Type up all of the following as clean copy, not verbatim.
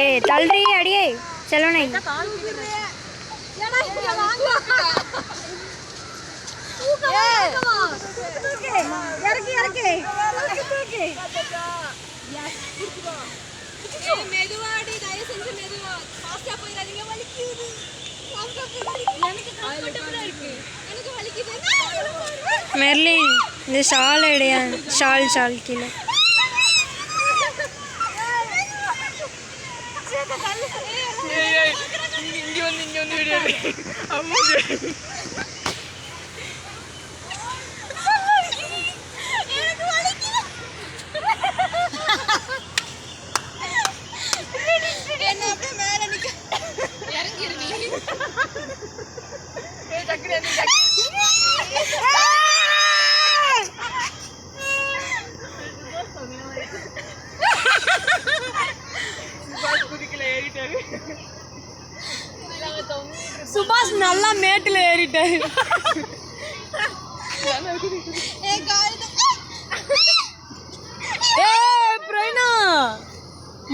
ஏய் தள்ளுறீ அடியே செல்வனை மெர்லின் இந்த ஷால் எடையா ஷால் கீழே சுபாஷ் நல்லா மேட்டில் ஏறிட்டாரு.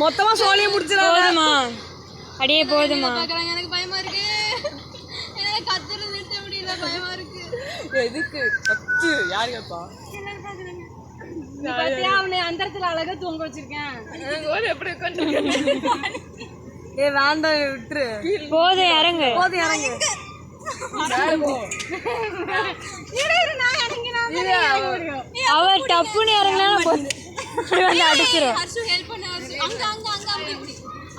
மொத்தமா சோழிய முடிச்சிடாமா அடியே போதுமா? எனக்கு பயமா இருக்கு. எனக்கு கத்துறது நிறுத்த முடியல, பயமா இருக்கு. எதுக்கு கத்து? யாரு கேப்பா? பாத்தியா அவனை அந்தரத்துல அழகா தூங்க வச்சிருக்கேன். எப்படி ஏ வேண்டாம் விட்டுரு. போதும் இறங்கு. அவர் டப்புன்னு இறங்கினா அடிச்சிரும்.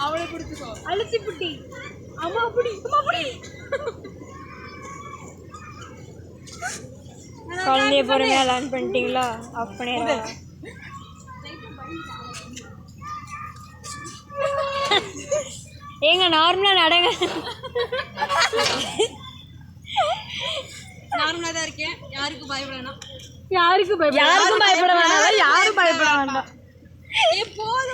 அவளை பிடிச்சுக்கோ. அழுத்தி புட்டி அம்மா புடி குழந்தைய பொறுமையா லேர்ன் பண்ணிட்டீங்களா? அப்படியே ஏங்க நார்மலா நடங்க. நார்மலா தான் இருக்கேன். யாருக்கும் பயப்பட வேண்டாம். யாரும் பயப்பட வேண்டாம். போதும்.